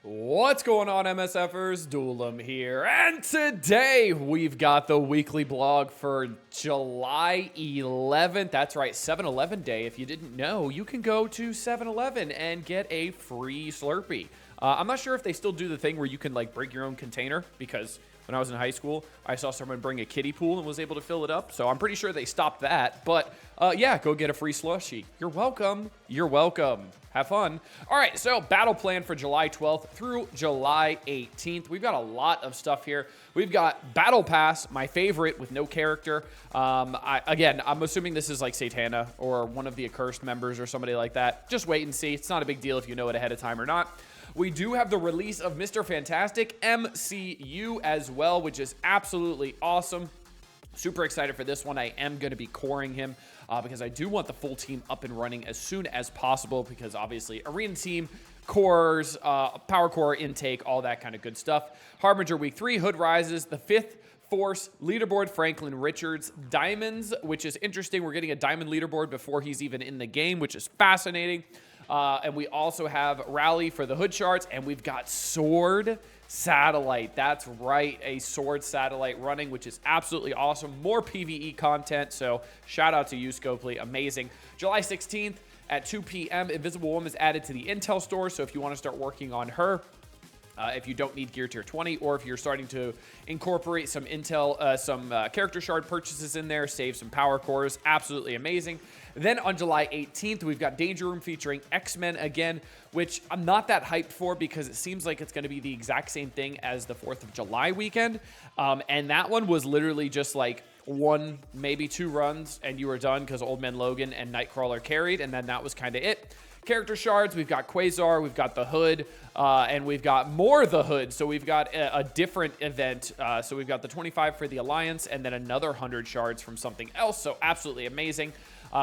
What's going on, MSFers? Duelim here, and today we've got the weekly blog for July 11th. That's right, 7-Eleven Day. If you didn't know, you can go to 7-Eleven and get a free Slurpee. I'm not sure if they still do the thing where you can like bring your own container, because when I was in high school, I saw someone bring a kiddie pool and was able to fill it up. So I'm pretty sure they stopped that. But yeah, go get a free slushie. You're welcome. You're welcome. Have fun. All right, so battle plan for July 12th through July 18th. We've got a lot of stuff here. We've got Battle Pass, my favorite, with no character. I'm assuming this is like Satana or one of the Accursed members or somebody like that. Just wait and see. It's not a big deal if you know it ahead of time or not. We do have the release of Mr. Fantastic MCU as well, which is absolutely awesome. Super excited for this one. I am going to be coring him because I do want the full team up and running as soon as possible, because obviously arena team, cores, power core intake, all that kind of good stuff. Harbinger Week 3, Hood Rises, the 5th Force leaderboard, Franklin Richards, Diamonds, which is interesting. We're getting a Diamond leaderboard before he's even in the game, which is fascinating. And we also have Rally for the Hood Shards, and we've got Sword Satellite. That's right, a Sword Satellite running, which is absolutely awesome. More PvE content, so shout out to you, Scopely. Amazing. July 16th at 2 p.m., Invisible Woman is added to the Intel store, so if you want to start working on her, if you don't need Gear Tier 20, or if you're starting to incorporate some Intel, some character shard purchases in there, save some power cores, absolutely amazing. Then on July 18th, we've got Danger Room featuring X-Men again, which I'm not that hyped for because it seems like it's going to be the exact same thing as the 4th of July weekend. And that one was literally just like one, maybe two runs, and you were done because Old Man Logan and Nightcrawler carried, and then that was kind of it. Character shards, we've got Quasar, we've got the Hood, and we've got more the Hood. So we've got a different event. So we've got the 25 for the Alliance, and then another 100 shards from something else. So absolutely amazing.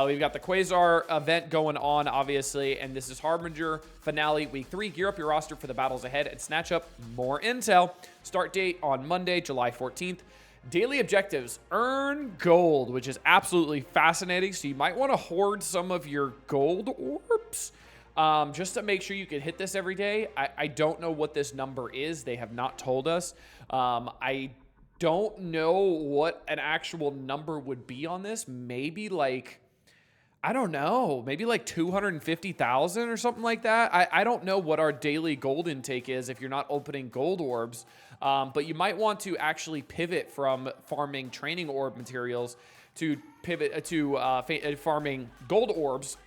We've got the Quasar event going on, obviously, and this is Harbinger Finale Week 3. Gear up your roster for the battles ahead and snatch up more intel. Start date on Monday, July 14th. Daily objectives, earn gold, which is absolutely fascinating. So you might want to hoard some of your gold orbs just to make sure you can hit this every day. I don't know what this number is. They have not told us. I don't know what an actual number would be on this. Maybe like, I don't know, maybe like 250,000 or something like that. I don't know what our daily gold intake is if you're not opening gold orbs. But you might want to actually pivot from farming training orb materials to pivot to farming gold orbs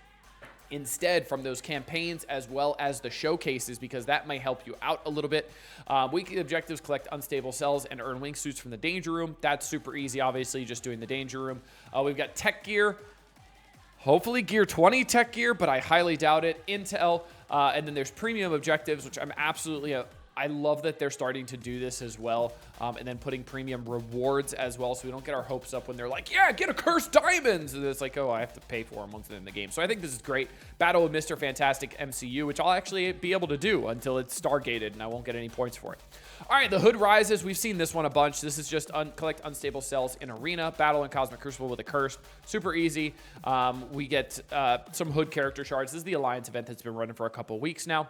instead from those campaigns, as well as the showcases, because that may help you out a little bit. Weekly objectives, collect unstable cells and earn wingsuits from the Danger Room. That's super easy, obviously, just doing the Danger Room. We've got tech gear. Hopefully Gear 20 tech gear, but I highly doubt it. Intel, and then there's premium objectives, which I'm absolutely I love that they're starting to do this as well, and then putting premium rewards as well, so we don't get our hopes up when they're like, yeah, get Accursed Diamonds, and it's like, oh, I have to pay for them once they're in the game. So I think this is great. Battle with Mr. Fantastic MCU, which I'll actually be able to do until it's Stargated, and I won't get any points for it. All right, the Hood Rises. We've seen this one a bunch. This is just collect unstable cells in Arena, battle in Cosmic Crucible with Accursed. Super easy. We get some Hood character shards. This is the Alliance event that's been running for a couple weeks now.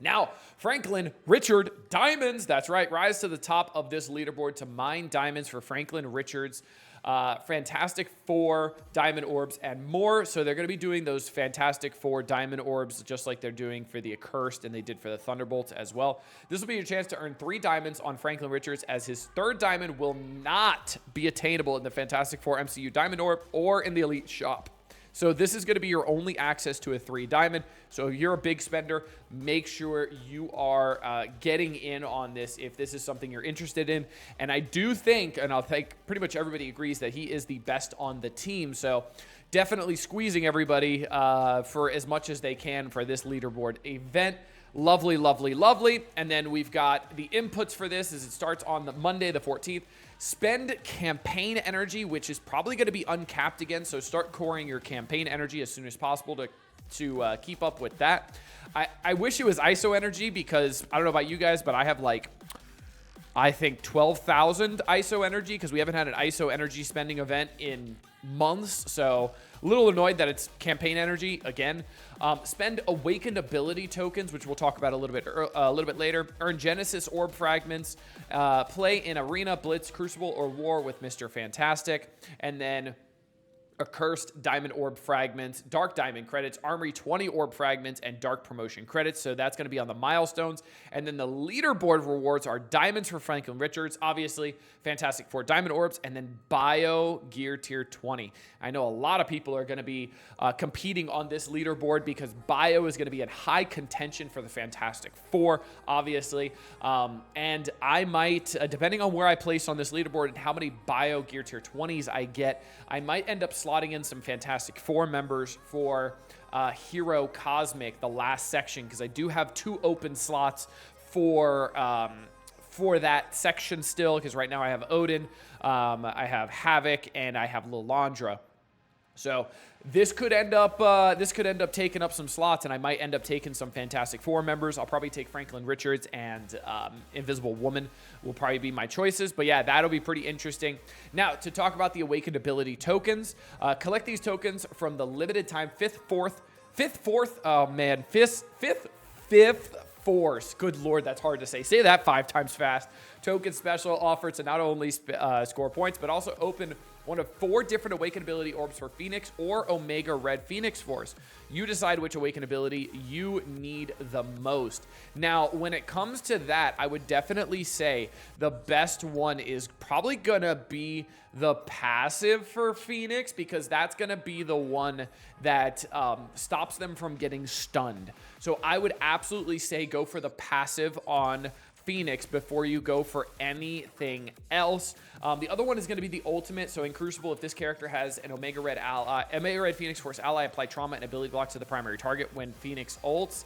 Now, Franklin Richard Diamonds. That's right. Rise to the top of this leaderboard to mine diamonds for Franklin Richards. Fantastic Four diamond orbs and more. So they're going to be doing those Fantastic Four diamond orbs just like they're doing for the Accursed and they did for the Thunderbolts as well. This will be your chance to earn 3 diamonds on Franklin Richards, as his 3rd diamond will not be attainable in the Fantastic Four MCU diamond orb or in the Elite shop. So this is going to be your only access to a 3 diamond. So if you're a big spender, make sure you are getting in on this if this is something you're interested in. And I do think, and I'll think pretty much everybody agrees, that he is the best on the team. So definitely squeezing everybody for as much as they can for this leaderboard event. Lovely, lovely, lovely. And then we've got the inputs for this as it starts on the Monday, the 14th. Spend campaign energy, which is probably going to be uncapped again. So start coring your campaign energy as soon as possible to keep up with that. I wish it was ISO energy, because I don't know about you guys, but I have like, I think 12,000 ISO energy, because we haven't had an ISO energy spending event in months. So A little annoyed that it's campaign energy again. Spend awakened ability tokens, which we'll talk about a little bit later. Earn Genesis orb fragments. Play in Arena, Blitz, Crucible, or War with Mr. Fantastic. And then Accursed Diamond Orb Fragments, Dark Diamond credits, Armory 20 Orb Fragments, and Dark Promotion credits. So that's going to be on the milestones. And then the leaderboard rewards are Diamonds for Franklin Richards, obviously, Fantastic Four Diamond Orbs, and then Bio Gear Tier 20. I know a lot of people are going to be competing on this leaderboard because Bio is going to be in high contention for the Fantastic Four, obviously. And I might, depending on where I place on this leaderboard and how many Bio Gear Tier 20s I get, I might end up slotting in some Fantastic Four members for Hero Cosmic, the last section, because I do have 2 open slots for that section still, because right now I have Odin, I have Havoc, and I have Lilandra. So this could end up taking up some slots, and I might end up taking some Fantastic Four members. I'll probably take Franklin Richards and Invisible Woman will probably be my choices. But yeah, that'll be pretty interesting. Now, to talk about the Awakened Ability tokens, collect these tokens from the limited time fifth Force. Good Lord, that's hard to say. Say that 5 times fast. Token special offer to not only score points, but also open one of 4 different Awakened Ability orbs for Phoenix or Omega Red Phoenix Force. You decide which Awakened Ability you need the most. Now, when it comes to that, I would definitely say the best one is probably going to be the passive for Phoenix, because that's going to be the one that stops them from getting stunned. So I would absolutely say go for the passive on Phoenix before you go for anything else. The other one is going to be the ultimate. So in Crucible, if this character has an Omega Red Phoenix Force ally, apply trauma and ability blocks to the primary target when Phoenix ults.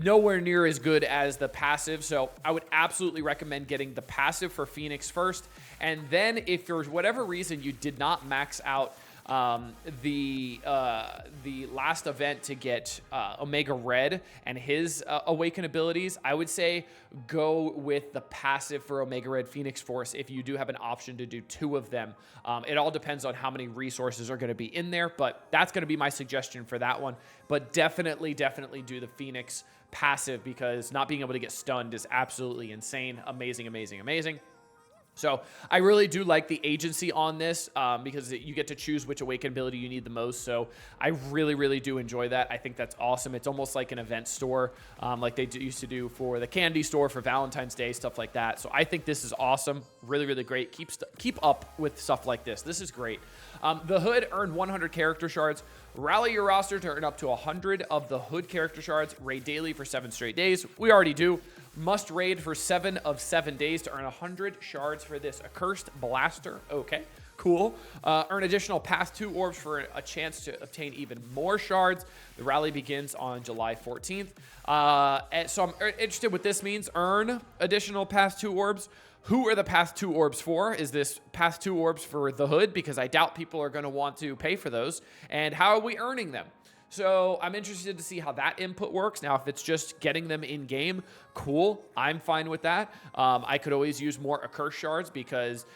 Nowhere near as good as the passive, so I would absolutely recommend getting the passive for Phoenix first. And then if for whatever reason you did not max out the last event to get Omega Red and his Awaken abilities, I would say go with the passive for Omega Red Phoenix Force if you do have an option to do 2 of them. It all depends on how many resources are going to be in there, but that's going to be my suggestion for that one. But definitely do the Phoenix passive, because not being able to get stunned is absolutely insane. Amazing. So I really do like the agency on this because you get to choose which Awakened ability you need the most. So I really do enjoy that. I think that's awesome. It's almost like an event store like they used to do for the candy store for Valentine's Day, stuff like that. So I think this is awesome. Really great. Keep up with stuff like this. This is great. The Hood earned 100 character shards. Rally your roster to earn up to 100 of the Hood character shards. Raid daily for 7 straight days. We already do. Must raid for 7 of 7 days to earn 100 shards for this Accursed Blaster. Okay, cool. Earn additional Path 2 orbs for a chance to obtain even more shards. The rally begins on July 14th. And so I'm interested what this means. Earn additional Path 2 orbs. Who are the Path 2 orbs for? Is this Path 2 orbs for the Hood? Because I doubt people are going to want to pay for those. And how are we earning them? So I'm interested to see how that input works. Now, if it's just getting them in game, cool. I'm fine with that. I could always use more Accursed shards because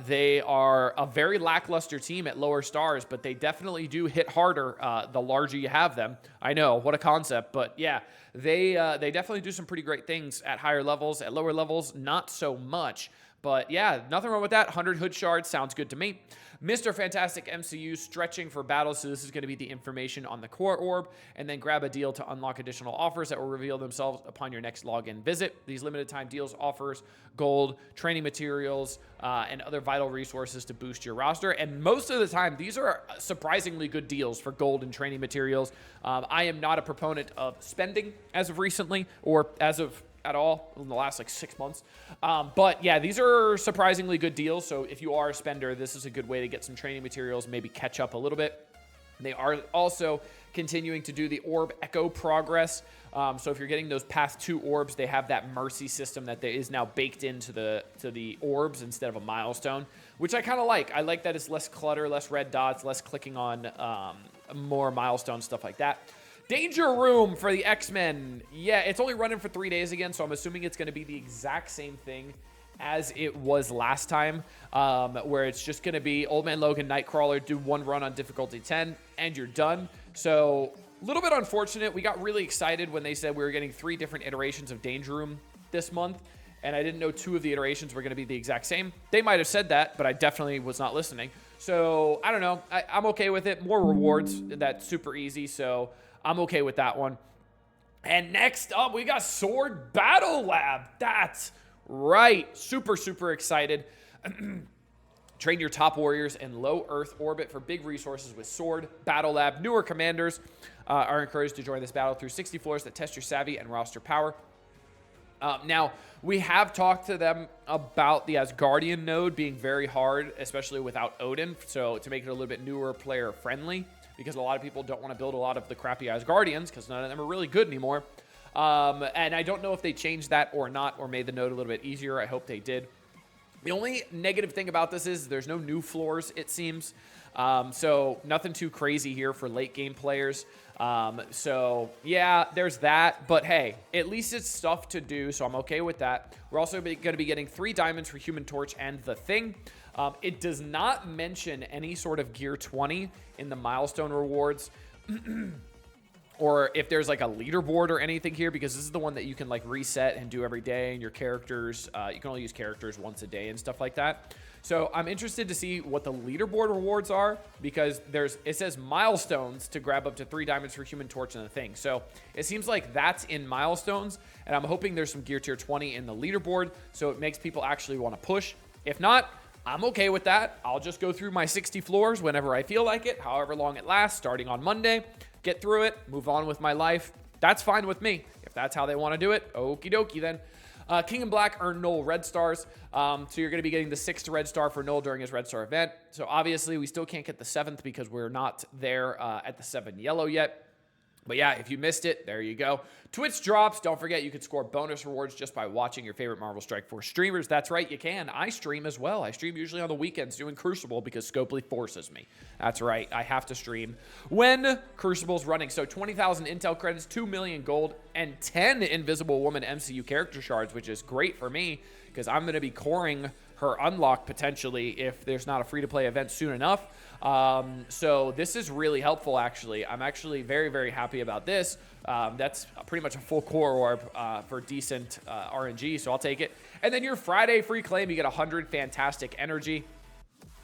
they are a very lackluster team at lower stars, but they definitely do hit harder the larger you have them. I know, what a concept, but yeah, they definitely do some pretty great things at higher levels. At lower levels, not so much. But yeah, nothing wrong with that. 100 Hood shards sounds good to me. Mr. Fantastic MCU stretching for battle. So this is going to be the information on the core orb, and then grab a deal to unlock additional offers that will reveal themselves upon your next login visit. These limited time deals offers gold, training materials, and other vital resources to boost your roster. And most of the time, these are surprisingly good deals for gold and training materials. I am not a proponent of spending as of recently, or as of at all in the last like 6 months. But yeah, these are surprisingly good deals. So if you are a spender, this is a good way to get some training materials, maybe catch up a little bit. They are also continuing to do the orb echo progress. So if you're getting those Path 2 orbs, they have that mercy system that is now baked into the orbs instead of a milestone, which I kind of like. I like that it's less clutter, less red dots, less clicking on more milestone stuff like that. Danger Room for the X-Men. Yeah, it's only running for 3 days again, so I'm assuming it's going to be the exact same thing as it was last time, where it's just going to be Old Man Logan, Nightcrawler, do one run on difficulty 10, and you're done. So a little bit unfortunate. We got really excited when they said we were getting 3 different iterations of Danger Room this month, and I didn't know 2 of the iterations were going to be the exact same. They might have said that, but I definitely was not listening. So I don't know. I'm okay with it. More rewards. That's super easy, so I'm okay with that one. And next up, we got Sword Battle Lab. That's right. Super, super excited. Train your top warriors in low Earth orbit for big resources with Sword Battle Lab. Newer commanders are encouraged to join this battle through 60 floors that test your savvy and roster power. Now, we have talked to them about the Asgardian node being very hard, especially without Odin, so to make it a little bit newer player friendly, because a lot of people don't want to build a lot of the crappy Asgardians because none of them are really good anymore. And I don't know if they changed that or not, or made the node a little bit easier. I hope they did. The only negative thing about this is there's no new floors, it seems. So nothing too crazy here for late game players. So yeah, there's that. But hey, at least it's stuff to do, so I'm okay with that. We're also going to be getting 3 diamonds for Human Torch and The Thing. It does not mention any sort of Gear 20 in the milestone rewards. Or if there's like a leaderboard or anything here, because this is the one that you can like reset and do every day, and your characters, you can only use characters once a day and stuff like that. So I'm interested to see what the leaderboard rewards are, because it says milestones to grab up to 3 diamonds for Human Torch and The Thing. So it seems like that's in milestones, and I'm hoping there's some Gear Tier 20 in the leaderboard, so it makes people actually want to push. If not, I'm okay with that. I'll just go through my 60 floors whenever I feel like it, however long it lasts, starting on Monday. Get through it, move on with my life. That's fine with me. If that's how they want to do it, okie dokie then. King and Black earn Null red stars. So you're going to be getting the 6th red star for Null during his red star event. So obviously we still can't get the 7th because we're not there at the 7 yellow yet. But yeah, if you missed it, there you go. Twitch drops. Don't forget, you can score bonus rewards just by watching your favorite Marvel Strike Force streamers. That's right, you can. I stream as well. I stream usually on the weekends doing Crucible because Scopely forces me. That's right, I have to stream when Crucible's running. So 20,000 intel credits, 2 million gold, and 10 Invisible Woman MCU character shards, which is great for me because I'm going to be coring her unlock potentially if there's not a free-to-play event soon enough. So this is really helpful, actually. I'm actually very, very happy about this. That's pretty much a full core orb for decent RNG, so I'll take it. And then your Friday free claim, you get 100 fantastic energy,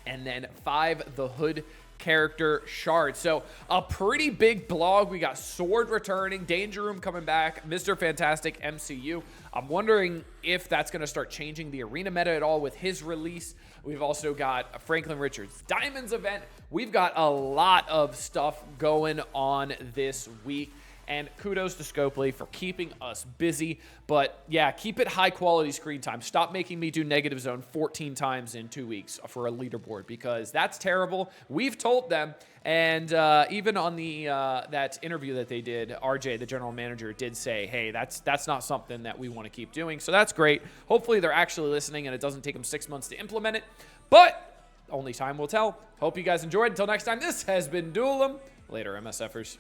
and then 5 the Hood character shards. So a pretty big blog. We got Sword returning, Danger Room coming back, Mr. Fantastic MCU. I'm wondering if that's going to start changing the arena meta at all with his release. We've also got a Franklin Richards Diamonds event. We've got a lot of stuff going on this week. And kudos to Scopely for keeping us busy. But yeah, keep it high quality screen time. Stop making me do negative zone 14 times in 2 weeks for a leaderboard, because that's terrible. We've told them. And even on the that interview that they did, RJ, the general manager, did say, hey, that's not something that we want to keep doing. So that's great. Hopefully they're actually listening and it doesn't take them 6 months to implement it. But only time will tell. Hope you guys enjoyed. Until next time, this has been Duelim. Later, MSFers.